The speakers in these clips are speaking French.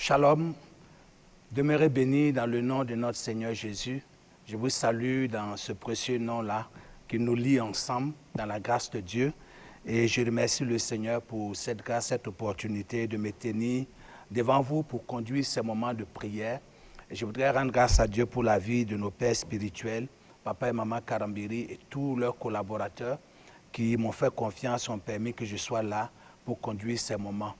Shalom, demeurez bénis dans le nom de notre Seigneur Jésus. Je vous salue dans ce précieux nom-là qui nous lie ensemble dans la grâce de Dieu. Et je remercie le Seigneur pour cette grâce, cette opportunité de me tenir devant vous pour conduire ces moments de prière. Et je voudrais rendre grâce à Dieu pour la vie de nos pères spirituels, Papa et Maman Karambiri et tous leurs collaborateurs qui m'ont fait confiance, ont permis que je sois là pour conduire ces moments.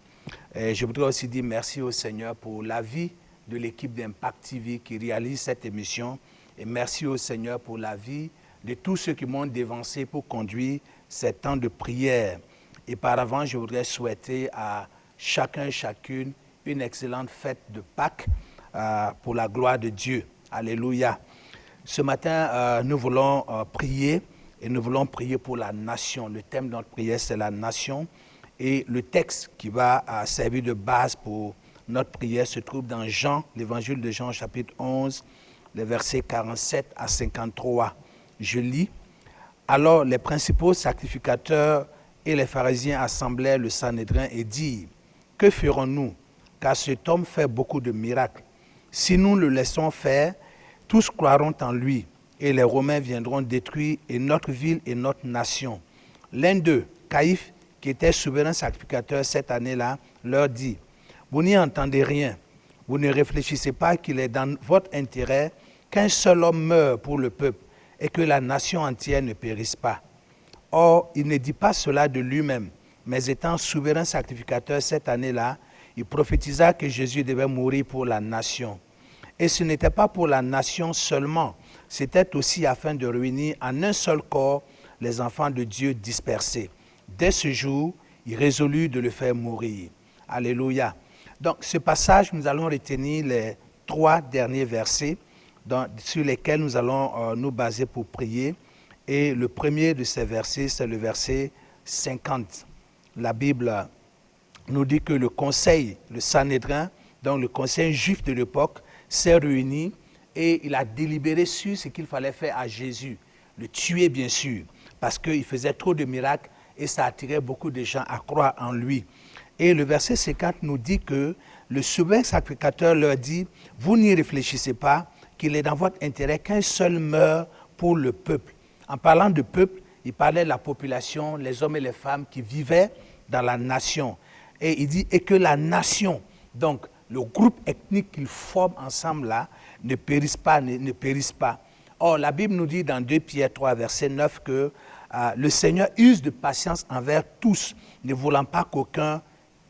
Et je voudrais aussi dire merci au Seigneur pour la vie de l'équipe d'Impact TV qui réalise cette émission. Et merci au Seigneur pour la vie de tous ceux qui m'ont dévancé pour conduire ces temps de prière. Et par avant, je voudrais souhaiter à chacun, chacune, une excellente fête de Pâques pour la gloire de Dieu. Alléluia. Ce matin, nous voulons prier et nous voulons prier pour la nation. Le thème de notre prière, c'est la nation. Et le texte qui va servir de base pour notre prière se trouve dans Jean, l'évangile de Jean, chapitre 11, les versets 47 à 53. Je lis. Alors les principaux sacrificateurs et les pharisiens assemblèrent le Sanhédrin et dirent: que ferons-nous? Car cet homme fait beaucoup de miracles. Si nous le laissons faire, tous croiront en lui, et les Romains viendront détruire et notre ville et notre nation. L'un d'eux, Caïphe, qui était souverain sacrificateur cette année-là, leur dit: vous n'y entendez rien, vous ne réfléchissez pas qu'il est dans votre intérêt qu'un seul homme meure pour le peuple et que la nation entière ne périsse pas. Or, il ne dit pas cela de lui-même, mais étant souverain sacrificateur cette année-là, il prophétisa que Jésus devait mourir pour la nation. Et ce n'était pas pour la nation seulement, c'était aussi afin de réunir en un seul corps les enfants de Dieu dispersés. Dès ce jour, il résolut de le faire mourir. Alléluia. Donc, ce passage, nous allons retenir les 3 derniers versets sur lesquels nous allons nous baser pour prier. Et le premier de ces versets, c'est le verset 50. La Bible nous dit que le conseil, le Sanhédrin, donc le conseil juif de l'époque, s'est réuni et il a délibéré sur ce qu'il fallait faire à Jésus. Le tuer, bien sûr, parce qu'il faisait trop de miracles et ça attirait beaucoup de gens à croire en lui. Et le verset 50 nous dit que le souverain sacrificateur leur dit: vous n'y réfléchissez pas qu'il est dans votre intérêt qu'un seul meure pour le peuple. En parlant de peuple, il parlait de la population, les hommes et les femmes qui vivaient dans la nation. Et il dit: et que la nation, donc le groupe ethnique qu'ils forment ensemble là, ne périsse pas, ne périsse pas. Or, la Bible nous dit dans 2 Pierre 3, verset 9 que le Seigneur use de patience envers tous, ne voulant pas qu'aucun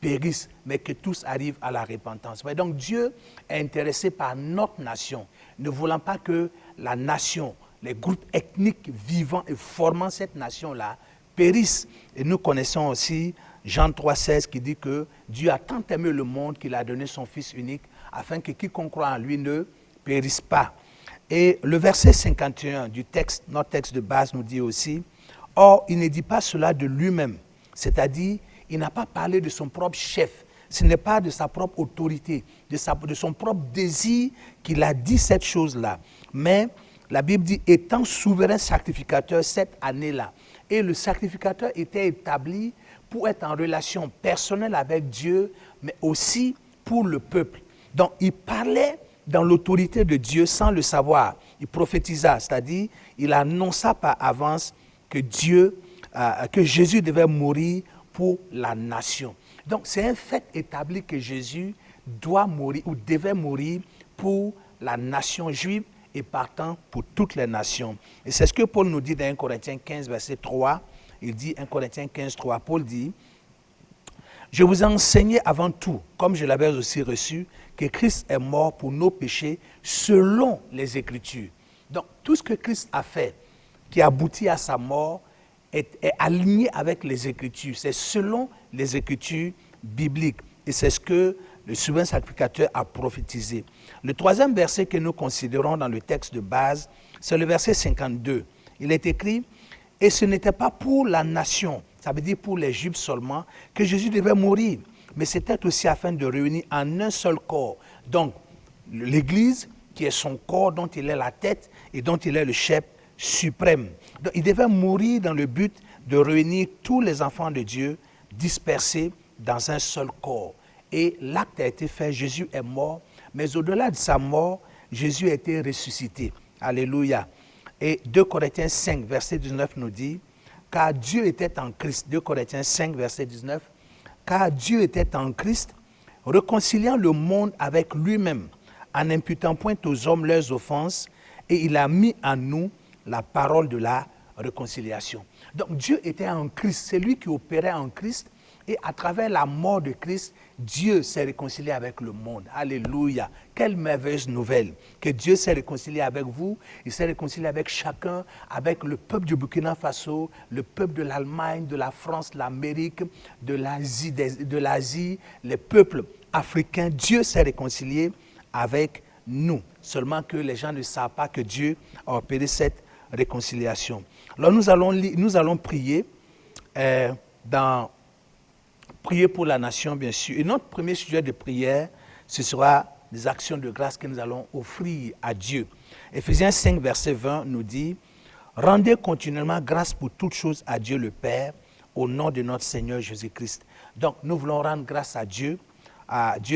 périsse, mais que tous arrivent à la repentance. Et donc Dieu est intéressé par notre nation, ne voulant pas que la nation, les groupes ethniques vivant et formant cette nation-là périssent. Et nous connaissons aussi Jean 3,16 qui dit que Dieu a tant aimé le monde qu'il a donné son Fils unique afin que quiconque croit en lui ne périsse pas. Et le verset 51 du texte, notre texte de base nous dit aussi: or, il ne dit pas cela de lui-même, c'est-à-dire, il n'a pas parlé de son propre chef, ce n'est pas de sa propre autorité, de son propre désir qu'il a dit cette chose-là. Mais la Bible dit: étant souverain sacrificateur cette année-là. Et le sacrificateur était établi pour être en relation personnelle avec Dieu, mais aussi pour le peuple. Donc, il parlait dans l'autorité de Dieu sans le savoir. Il prophétisa, c'est-à-dire, il annonça par avance que Jésus devait mourir pour la nation. Donc, c'est un fait établi que Jésus doit mourir ou devait mourir pour la nation juive et partant pour toutes les nations. Et c'est ce que Paul nous dit dans 1 Corinthiens 15, verset 3. Il dit, 1 Corinthiens 15, 3, Paul dit: je vous ai enseigné avant tout, comme je l'avais aussi reçu, que Christ est mort pour nos péchés selon les Écritures. Donc, tout ce que Christ a fait, qui aboutit à sa mort, est aligné avec les Écritures. C'est selon les Écritures bibliques. Et c'est ce que le souverain sacrificateur a prophétisé. Le troisième verset que nous considérons dans le texte de base, c'est le verset 52. Il est écrit: et ce n'était pas pour la nation, ça veut dire pour les Juifs seulement, que Jésus devait mourir, mais c'était aussi afin de réunir en un seul corps. Donc, l'Église, qui est son corps dont il est la tête et dont il est le chef suprême. Donc, il devait mourir dans le but de réunir tous les enfants de Dieu dispersés dans un seul corps. Et l'acte a été fait, Jésus est mort, mais au-delà de sa mort, Jésus a été ressuscité. Alléluia. Et 2 Corinthiens 5, verset 19 nous dit, car Dieu était en Christ. 2 Corinthiens 5, verset 19, car Dieu était en Christ, réconciliant le monde avec lui-même, en n'imputant point aux hommes leurs offenses, et il a mis en nous la parole de la réconciliation. Donc Dieu était en Christ, c'est lui qui opérait en Christ, et à travers la mort de Christ, Dieu s'est réconcilié avec le monde. Alléluia. Quelle merveilleuse nouvelle. Que Dieu s'est réconcilié avec vous, il s'est réconcilié avec chacun, avec le peuple du Burkina Faso, le peuple de l'Allemagne, de la France, l'Amérique, de l'Asie, les peuples africains. Dieu s'est réconcilié avec nous. Seulement que les gens ne savent pas que Dieu a opéré cette réconciliation. Alors nous allons prier prier pour la nation, bien sûr. Et notre premier sujet de prière, ce sera des actions de grâce que nous allons offrir à Dieu. Éphésiens 5, verset 20 nous dit, « Rendez continuellement grâce pour toutes choses à Dieu le Père, au nom de notre Seigneur Jésus-Christ. » Donc, nous voulons rendre grâce à Dieu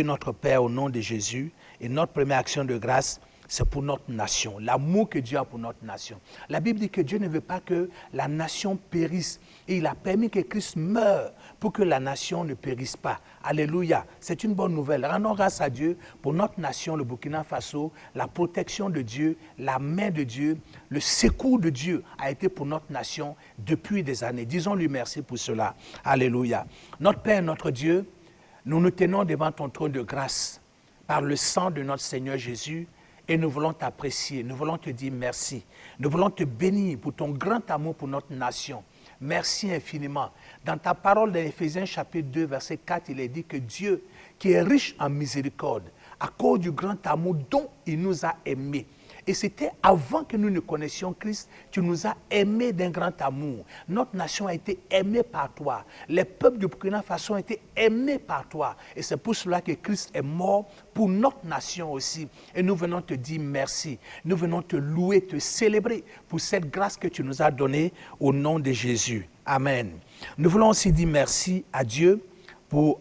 notre Père, au nom de Jésus. Et notre première action de grâce, c'est pour notre nation, l'amour que Dieu a pour notre nation. La Bible dit que Dieu ne veut pas que la nation périsse. Et il a permis que Christ meure pour que la nation ne périsse pas. Alléluia. C'est une bonne nouvelle. Rendons grâce à Dieu pour notre nation, le Burkina Faso, la protection de Dieu, la main de Dieu, le secours de Dieu a été pour notre nation depuis des années. Disons-lui merci pour cela. Alléluia. Notre Père, notre Dieu, nous nous tenons devant ton trône de grâce par le sang de notre Seigneur Jésus. Et nous voulons t'apprécier, nous voulons te dire merci. Nous voulons te bénir pour ton grand amour pour notre nation. Merci infiniment. Dans ta parole d'Éphésiens chapitre 2, verset 4, il est dit que Dieu, qui est riche en miséricorde, à cause du grand amour dont il nous a aimés. Et c'était avant que nous ne connaissions Christ, tu nous as aimés d'un grand amour. Notre nation a été aimée par toi. Les peuples du Burkina Faso ont été aimés par toi. Et c'est pour cela que Christ est mort pour notre nation aussi. Et nous venons te dire merci. Nous venons te louer, te célébrer pour cette grâce que tu nous as donnée au nom de Jésus. Amen. Nous voulons aussi dire merci à Dieu pour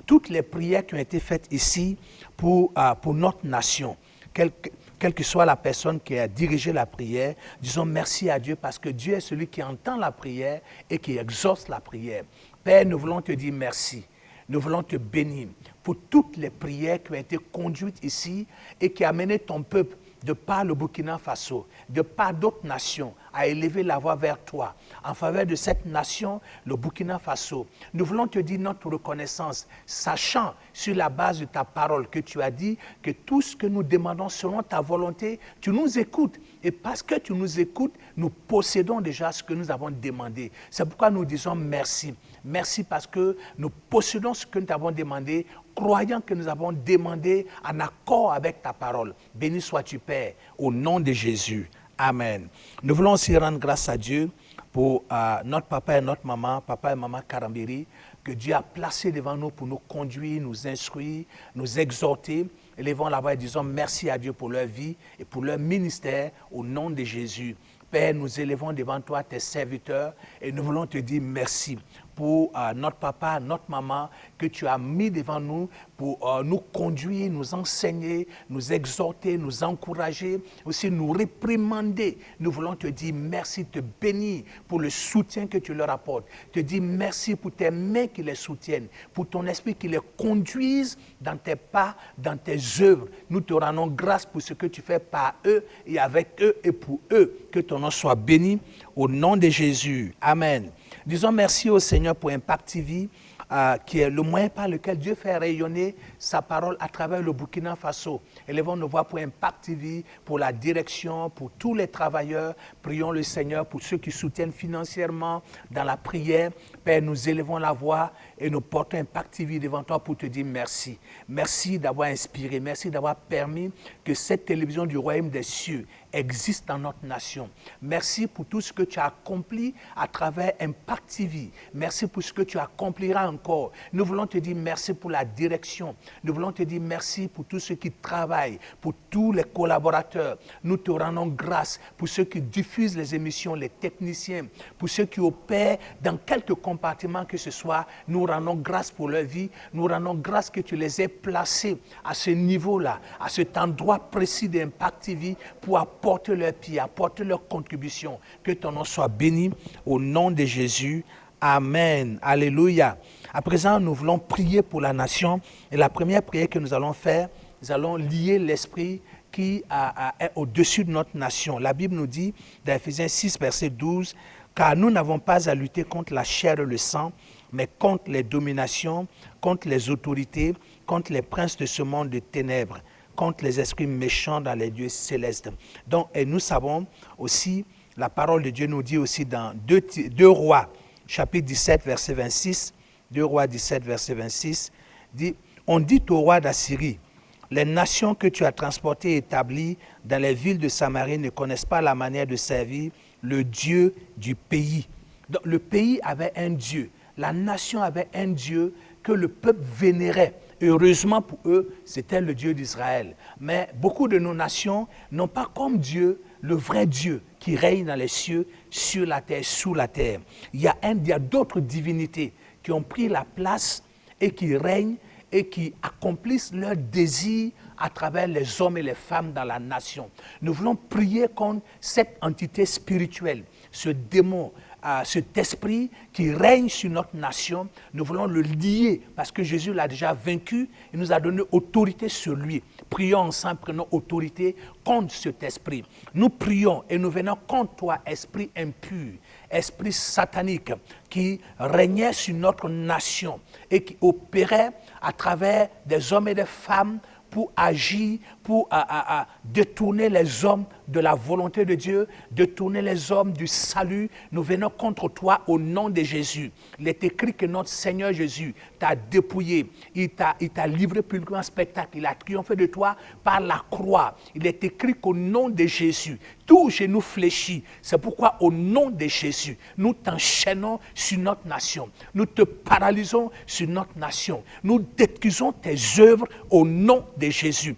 toutes les prières qui ont été faites ici pour notre nation. Quelle que soit la personne qui a dirigé la prière, disons merci à Dieu parce que Dieu est celui qui entend la prière et qui exauce la prière. Père, nous voulons te dire merci. Nous voulons te bénir pour toutes les prières qui ont été conduites ici et qui ont amené ton peuple de par le Burkina Faso, de par d'autres nations, à élever la voix vers toi, en faveur de cette nation, le Burkina Faso. Nous voulons te dire notre reconnaissance, sachant sur la base de ta parole que tu as dit que tout ce que nous demandons selon ta volonté, tu nous écoutes. Et parce que tu nous écoutes, nous possédons déjà ce que nous avons demandé. C'est pourquoi nous disons merci. Merci parce que nous possédons ce que nous t'avons demandé, croyant que nous avons demandé en accord avec ta parole. Béni sois-tu, Père, au nom de Jésus. Amen. Nous voulons aussi rendre grâce à Dieu pour notre papa et notre maman, papa et maman Karambiri, que Dieu a placé devant nous pour nous conduire, nous instruire, nous exhorter. Élevons la voix et disons merci à Dieu pour leur vie et pour leur ministère au nom de Jésus. Père, nous élevons devant toi tes serviteurs et nous voulons te dire merci pour notre papa, notre maman, que tu as mis devant nous pour nous conduire, nous enseigner, nous exhorter, nous encourager, aussi nous réprimander. Nous voulons te dire merci, te bénir pour le soutien que tu leur apportes. Te dire merci pour tes mains qui les soutiennent, pour ton esprit qui les conduise dans tes pas, dans tes œuvres. Nous te rendons grâce pour ce que tu fais par eux et avec eux et pour eux. Que ton nom soit béni au nom de Jésus. Amen. Disons merci au Seigneur pour Impact TV, qui est le moyen par lequel Dieu fait rayonner sa parole à travers le Burkina Faso. Élevons nos voix pour Impact TV, pour la direction, pour tous les travailleurs. Prions le Seigneur pour ceux qui soutiennent financièrement dans la prière. Père, nous élevons la voix et nous portons Impact TV devant toi pour te dire merci. Merci d'avoir inspiré, merci d'avoir permis que cette télévision du royaume des cieux existe dans notre nation. Merci pour tout ce que tu as accompli à travers Impact TV. Merci pour ce que tu accompliras encore. Nous voulons te dire merci pour la direction. Nous voulons te dire merci pour tous ceux qui travaillent, pour tous les collaborateurs. Nous te rendons grâce pour ceux qui diffusent les émissions, les techniciens, pour ceux qui opèrent dans quelques compartiments que ce soit. Nous rendons grâce pour leur vie. Nous rendons grâce que tu les aies placés à ce niveau-là, à cet endroit précis d'Impact TV pour apporter leur pied, apporter leur contribution. Que ton nom soit béni au nom de Jésus. Amen. Alléluia. À présent, nous voulons prier pour la nation. Et la première prière que nous allons faire, nous allons lier l'esprit qui est au-dessus de notre nation. La Bible nous dit, dans Ephésiens 6, verset 12, « Car nous n'avons pas à lutter contre la chair et le sang, mais contre les dominations, contre les autorités, contre les princes de ce monde de ténèbres, contre les esprits méchants dans les lieux célestes. » Donc, et nous savons aussi, la parole de Dieu nous dit aussi dans 2 Rois, chapitre 17, verset 26, 2 Rois 17, verset 26, dit, « On dit au roi d'Assyrie, les nations que tu as transportées et établies dans les villes de Samarie ne connaissent pas la manière de servir le Dieu du pays. » Donc, le pays avait un Dieu, la nation avait un Dieu que le peuple vénérait. Heureusement pour eux, c'était le Dieu d'Israël. Mais beaucoup de nos nations n'ont pas comme Dieu, le vrai Dieu qui règne dans les cieux, sur la terre, sous la terre. Il y a d'autres divinités qui ont pris la place et qui règnent et qui accomplissent leurs désirs à travers les hommes et les femmes dans la nation. Nous voulons prier contre cette entité spirituelle, ce démon, cet esprit qui règne sur notre nation. Nous voulons le lier parce que Jésus l'a déjà vaincu. Il nous a donné autorité sur lui. Prions ensemble, prenons autorité contre cet esprit. Nous prions et nous venons contre toi, esprit impur, esprit satanique qui régnait sur notre nation et qui opérait à travers des hommes et des femmes pour agir, pour détourner les hommes de la volonté de Dieu, détourner les hommes du salut. Nous venons contre toi au nom de Jésus. Il est écrit que notre Seigneur Jésus t'a dépouillé, il t'a livré publiquement un spectacle, il a triomphé de toi par la croix. Il est écrit qu'au nom de Jésus, tout genou fléchit. C'est pourquoi au nom de Jésus, nous t'enchaînons sur notre nation. Nous te paralysons sur notre nation. Nous détruisons tes œuvres au nom de Jésus.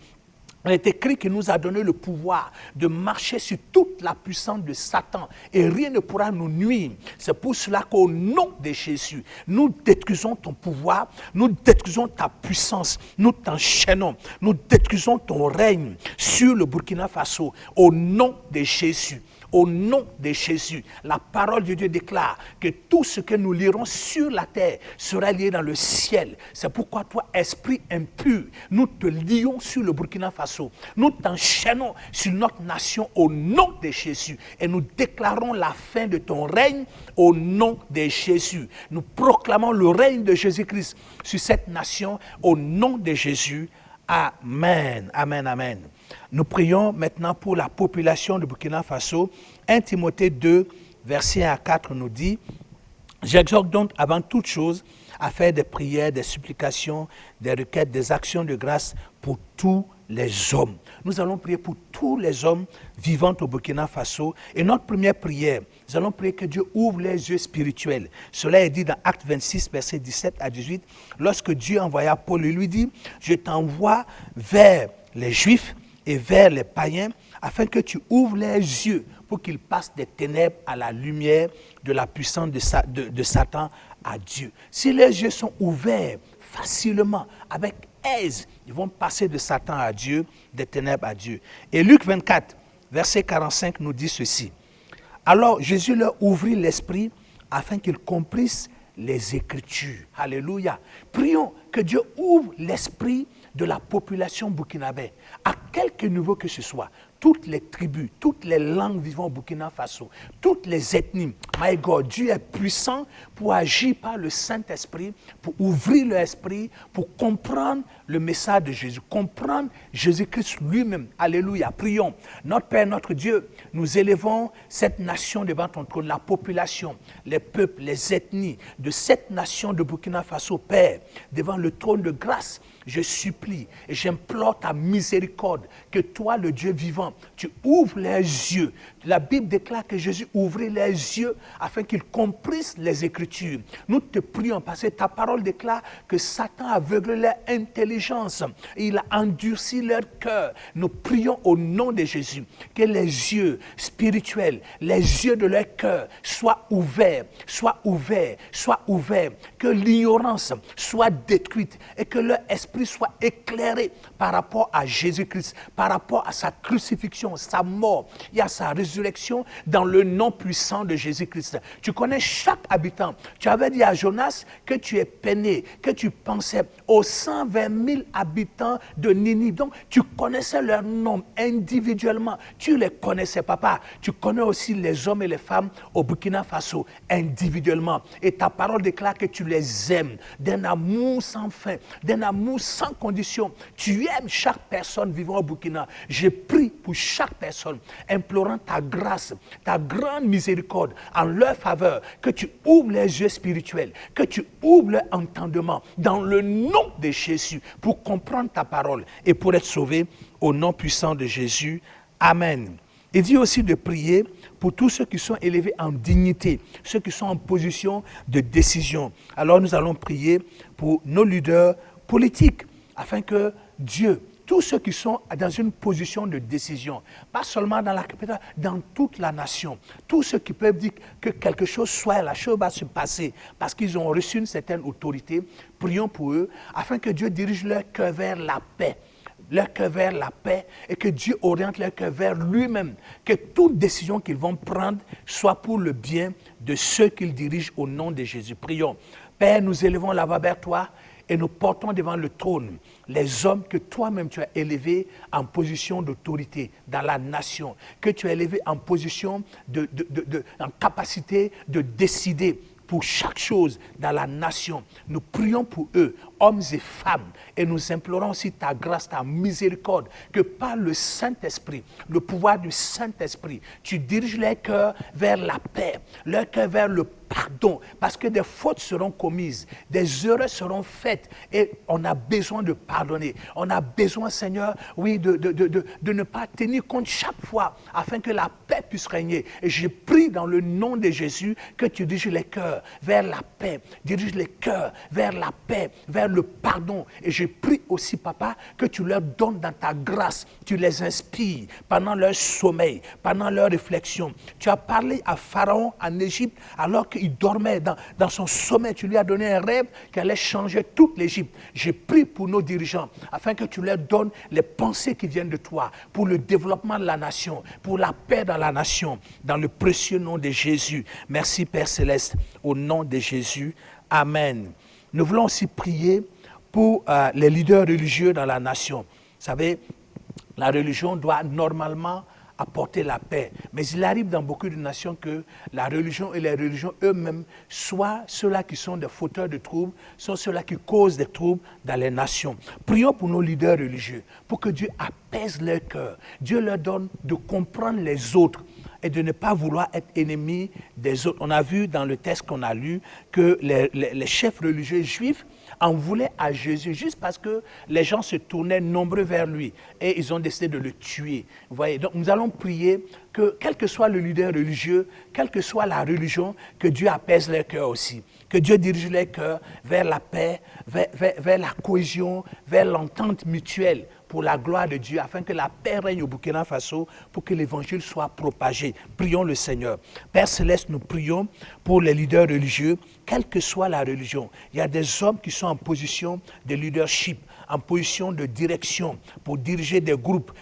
Il est écrit qu'il nous a donné le pouvoir de marcher sur toute la puissance de Satan et rien ne pourra nous nuire. C'est pour cela qu'au nom de Jésus, nous détruisons ton pouvoir, nous détruisons ta puissance, nous t'enchaînons, nous détruisons ton règne sur le Burkina Faso au nom de Jésus. Au nom de Jésus, la parole de Dieu déclare que tout ce que nous lirons sur la terre sera lié dans le ciel. C'est pourquoi toi, esprit impur, nous te lions sur le Burkina Faso. Nous t'enchaînons sur notre nation au nom de Jésus. Et nous déclarons la fin de ton règne au nom de Jésus. Nous proclamons le règne de Jésus-Christ sur cette nation au nom de Jésus. Amen, amen, amen. Nous prions maintenant pour la population de Burkina Faso. 1 Timothée 2, verset 1 à 4 nous dit « J'exhorte donc avant toute chose à faire des prières, des supplications, des requêtes, des actions de grâce pour tous les hommes. » Nous allons prier pour tous les hommes vivant au Burkina Faso. Et notre première prière, nous allons prier que Dieu ouvre les yeux spirituels. Cela est dit dans Actes 26, versets 17 à 18. Lorsque Dieu envoya Paul, il lui dit « Je t'envoie vers les Juifs et vers les païens, afin que tu ouvres les yeux pour qu'ils passent des ténèbres à la lumière de la puissance de Satan à Dieu. » Si les yeux sont ouverts facilement, avec aise, ils vont passer de Satan à Dieu, des ténèbres à Dieu. Et Luc 24, verset 45 nous dit ceci. Alors Jésus leur ouvrit l'esprit afin qu'ils comprissent les Écritures. Alléluia. Prions que Dieu ouvre l'esprit de la population burkinabé, à quelque niveau que ce soit, toutes les tribus, toutes les langues vivant au Burkina Faso, toutes les ethnies. My God, Dieu est puissant pour agir par le Saint-Esprit, pour ouvrir l'esprit, pour comprendre le message de Jésus, comprendre Jésus-Christ lui-même. Alléluia. Prions. Notre Père, notre Dieu, nous élevons cette nation devant ton trône, la population, les peuples, les ethnies de cette nation de Burkina Faso, Père, devant le trône de grâce. Je supplie et j'implore ta miséricorde, que toi, le Dieu vivant, enfants, tu ouvres leurs yeux. La Bible déclare que Jésus ouvrait les yeux afin qu'ils comprissent les Écritures. Nous te prions parce que ta parole déclare que Satan aveugle leur intelligence. Et il a endurci leur cœur. Nous prions au nom de Jésus que les yeux spirituels, les yeux de leur cœur soient ouverts, soient ouverts, soient ouverts. Que l'ignorance soit détruite et que leur esprit soit éclairé par rapport à Jésus-Christ, par rapport à sa crucifixion, sa mort et à sa résurrection dans le nom puissant de Jésus-Christ. Tu connais chaque habitant. Tu avais dit à Jonas que tu es peiné, que tu pensais aux 120 000 habitants de Ninive. Donc, tu connaissais leur nom individuellement. Tu les connaissais, papa. Tu connais aussi les hommes et les femmes au Burkina Faso individuellement. Et ta parole déclare que tu les aimes d'un amour sans fin, d'un amour sans condition. Tu aimes chaque personne vivant au Burkina. Je prie pour chaque personne, implorant ta grâce, ta grande miséricorde en leur faveur, que tu ouvres les yeux spirituels, que tu ouvres leur entendement dans le nom de Jésus pour comprendre ta parole et pour être sauvé au nom puissant de Jésus. Amen. Il dit aussi de prier pour tous ceux qui sont élevés en dignité, ceux qui sont en position de décision. Alors nous allons prier pour nos leaders politiques afin que Dieu, tous ceux qui sont dans une position de décision, pas seulement dans la capitale, dans toute la nation, tous ceux qui peuvent dire que quelque chose soit, la chose va se passer parce qu'ils ont reçu une certaine autorité, prions pour eux afin que Dieu dirige leur cœur vers la paix. Leur cœur vers la paix et que Dieu oriente leur cœur vers lui-même. Que toute décision qu'ils vont prendre soit pour le bien de ceux qu'ils dirigent au nom de Jésus. Prions. Père, nous élevons la voix vers toi et nous portons devant le trône les hommes que toi-même tu as élevés en position d'autorité dans la nation, que tu as élevés en position en capacité de décider pour chaque chose dans la nation. Nous prions pour eux, hommes et femmes, et nous implorons aussi ta grâce, ta miséricorde, que par le Saint-Esprit, le pouvoir du Saint-Esprit, tu diriges leur cœur vers la paix, leur cœur vers le pardon, parce que des fautes seront commises, des erreurs seront faites, et on a besoin de pardonner. On a besoin, Seigneur, oui, de ne pas tenir compte chaque fois, afin que la paix puisse régner. Et je prie dans le nom de Jésus que tu diriges les cœurs vers la paix, dirige les cœurs vers la paix, vers le pardon. Et je prie aussi, Papa, que tu leur donnes dans ta grâce, tu les inspires pendant leur sommeil, pendant leur réflexion. Tu as parlé à Pharaon en Égypte alors qu'il dormait dans son sommeil. Tu lui as donné un rêve qui allait changer toute l'Égypte. Je prie pour nos dirigeants afin que tu leur donnes les pensées qui viennent de toi pour le développement de la nation, pour la paix dans la nation, dans le précieux nom de Jésus. Merci Père Céleste, au nom de Jésus. Amen. Nous voulons aussi prier pour les leaders religieux dans la nation. Vous savez, la religion doit normalement apporter la paix. Mais il arrive dans beaucoup de nations que la religion et les religions eux-mêmes soient ceux-là qui sont des fauteurs de troubles, sont ceux-là qui causent des troubles dans les nations. Prions pour nos leaders religieux, pour que Dieu apaise leur cœur. Dieu leur donne de comprendre les autres et de ne pas vouloir être ennemis des autres. On a vu dans le texte qu'on a lu que les chefs religieux juifs en voulaient à Jésus juste parce que les gens se tournaient nombreux vers lui et ils ont décidé de le tuer. Vous voyez, donc nous allons prier que quel que soit le leader religieux, quelle que soit la religion, que Dieu apaise leur cœur aussi. Que Dieu dirige leur cœur vers la paix, vers la cohésion, vers l'entente mutuelle pour la gloire de Dieu, afin que la paix règne au Burkina Faso, pour que l'évangile soit propagé. Prions le Seigneur. Père Céleste, nous prions pour les leaders religieux, quelle que soit la religion. Il y a des hommes qui sont en position de leadership, en position de direction, pour diriger des groupes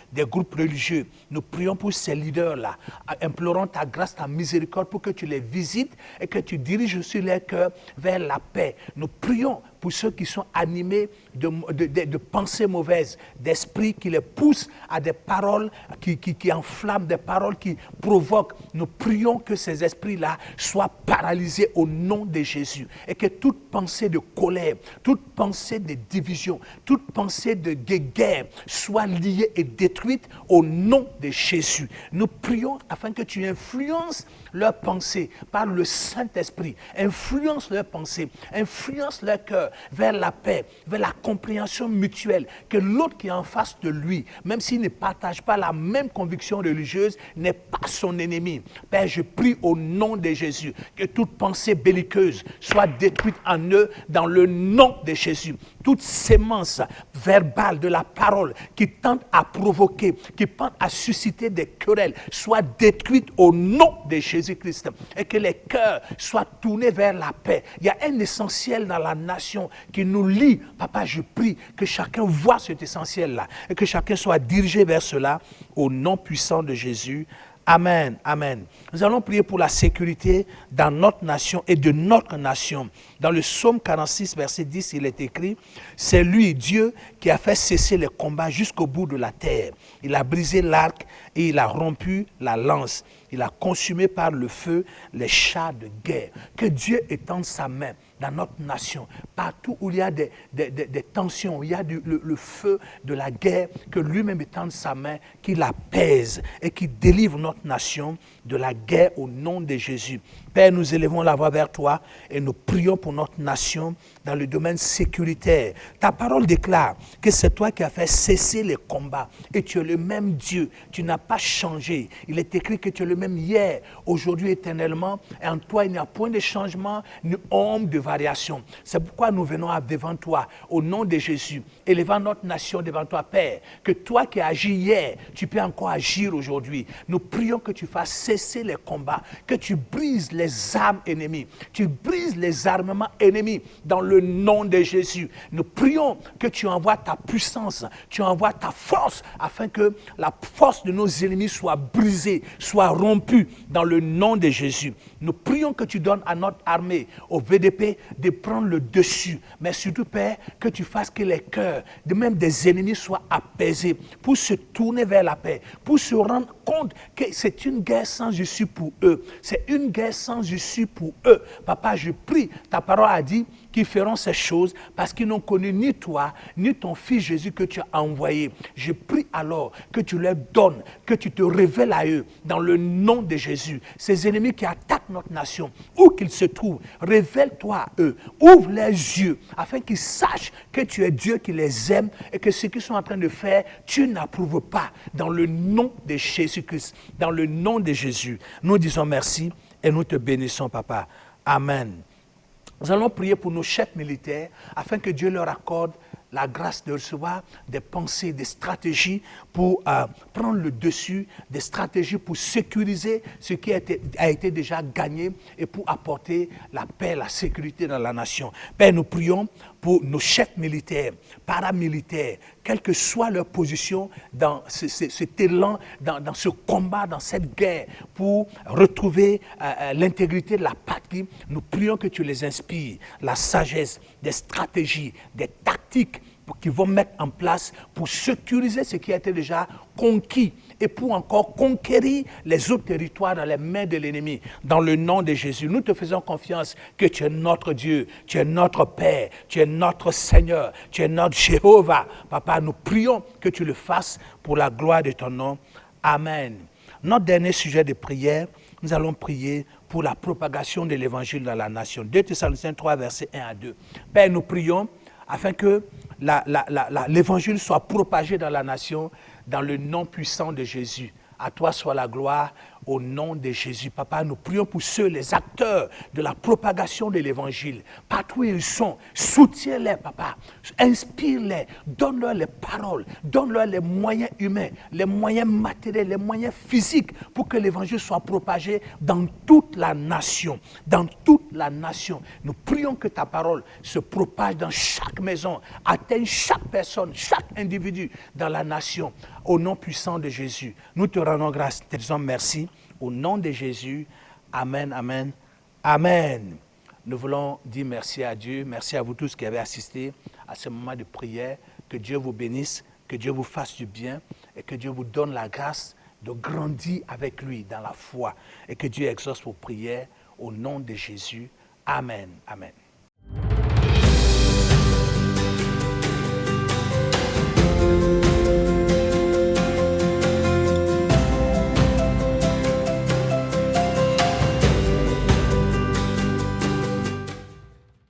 religieux. Nous prions pour ces leaders-là, implorons ta grâce, ta miséricorde, pour que tu les visites et que tu diriges aussi leur cœur vers la paix. Nous prions pour ceux qui sont animés de pensées mauvaises, d'esprits qui les poussent à des paroles qui enflamment, des paroles qui provoquent. Nous prions que ces esprits-là soient paralysés au nom de Jésus et que toute pensée de colère, toute pensée de division, toute pensée de guerre soit liée et détruite au nom de Jésus. Nous prions afin que tu influences leurs pensées par le Saint-Esprit, influence leurs pensées, influence leur cœur, vers la paix, vers la compréhension mutuelle, que l'autre qui est en face de lui, même s'il ne partage pas la même conviction religieuse, n'est pas son ennemi. Père, je prie au nom de Jésus, que toute pensée belliqueuse soit détruite en eux dans le nom de Jésus. Toute sémence verbale de la parole qui tente à provoquer, qui tente à susciter des querelles, soit détruite au nom de Jésus-Christ. Et que les cœurs soient tournés vers la paix. Il y a un essentiel dans la nation qui nous lie. Papa, je prie que chacun voit cet essentiel-là et que chacun soit dirigé vers cela au nom puissant de Jésus. Amen, amen. Nous allons prier pour la sécurité dans notre nation et de notre nation. Dans le psaume 46, verset 10, il est écrit, « C'est lui, Dieu, qui a fait cesser les combats jusqu'au bout de la terre. Il a brisé l'arc et il a rompu la lance. Il a consumé par le feu les chars de guerre. » Que Dieu étende sa main dans notre nation, partout où il y a des tensions, où il y a le feu de la guerre, que lui-même étende sa main, qu'il apaise et qu'il délivre notre nation de la guerre au nom de Jésus. Père, nous élevons la voix vers toi et nous prions pour notre nation dans le domaine sécuritaire. Ta parole déclare que c'est toi qui as fait cesser les combats et tu es le même Dieu. Tu n'as pas changé. Il est écrit que tu es le même hier, aujourd'hui, éternellement. Et en toi, il n'y a point de changement ni ombre de variation. C'est pourquoi nous venons devant toi au nom de Jésus, élevant notre nation devant toi, Père. Que toi qui as agi hier, tu peux encore agir aujourd'hui. Nous prions que tu fasses cesser les combats, que tu brises les armes ennemies, tu brises les armements ennemis dans le nom de Jésus. Nous prions que tu envoies ta puissance, tu envoies ta force afin que la force de nos ennemis soit brisée, soit rompue dans le nom de Jésus. Nous prions que tu donnes à notre armée, au VDP, de prendre le dessus. Mais surtout, Père, que tu fasses que les cœurs, de même des ennemis, soient apaisés pour se tourner vers la paix, pour se rendre compte que c'est une guerre sans issue pour eux. C'est une guerre sans issue pour eux. Papa, je prie, ta parole a dit qu'ils feront ces choses parce qu'ils n'ont connu ni toi, ni ton Fils Jésus que tu as envoyé. Je prie alors que tu leur donnes, que tu te révèles à eux dans le nom de Jésus. Ces ennemis qui attaquent notre nation, où qu'ils se trouvent, révèle-toi à eux. Ouvre leurs yeux afin qu'ils sachent que tu es Dieu qui les aime et que ce qu'ils sont en train de faire, tu n'approuves pas. Dans le nom de Jésus-Christ, dans le nom de Jésus, nous disons merci et nous te bénissons, Papa. Amen. Nous allons prier pour nos chefs militaires afin que Dieu leur accorde la grâce de recevoir des pensées, des stratégies pour prendre le dessus, des stratégies pour sécuriser ce qui a été déjà gagné et pour apporter la paix, la sécurité dans la nation. Père, nous prions pour nos chefs militaires, paramilitaires, quelle que soit leur position dans cet élan, dans ce combat, dans cette guerre, pour retrouver l'intégrité de la patrie. Nous prions que tu les inspires, la sagesse, des stratégies, des tactiques qu'ils vont mettre en place pour sécuriser ce qui a été déjà conquis et pour encore conquérir les autres territoires dans les mains de l'ennemi. Dans le nom de Jésus, nous te faisons confiance que tu es notre Dieu, tu es notre Père, tu es notre Seigneur, tu es notre Jéhovah. Papa, nous prions que tu le fasses pour la gloire de ton nom. Amen. Notre dernier sujet de prière, nous allons prier pour la propagation de l'évangile dans la nation. 2 Thessaloniciens 3, versets 1 à 2. Père, nous prions afin que l'évangile soit propagé dans la nation dans le nom puissant de Jésus. À toi soit la gloire au nom de Jésus. Papa, nous prions pour ceux, les acteurs de la propagation de l'évangile. Partout où ils sont, soutiens-les, Papa. Inspire-les, donne-leur les paroles, donne-leur les moyens humains, les moyens matériels, les moyens physiques pour que l'évangile soit propagé dans toute la nation. Dans toute la nation. Nous prions que ta parole se propage dans chaque maison, atteigne chaque personne, chaque individu dans la nation. Au nom puissant de Jésus, nous te rendons grâce, te disons merci. Au nom de Jésus, amen, amen, amen. Nous voulons dire merci à Dieu, merci à vous tous qui avez assisté à ce moment de prière. Que Dieu vous bénisse, que Dieu vous fasse du bien et que Dieu vous donne la grâce de grandir avec lui dans la foi et que Dieu exauce vos prières au nom de Jésus. Amen, amen.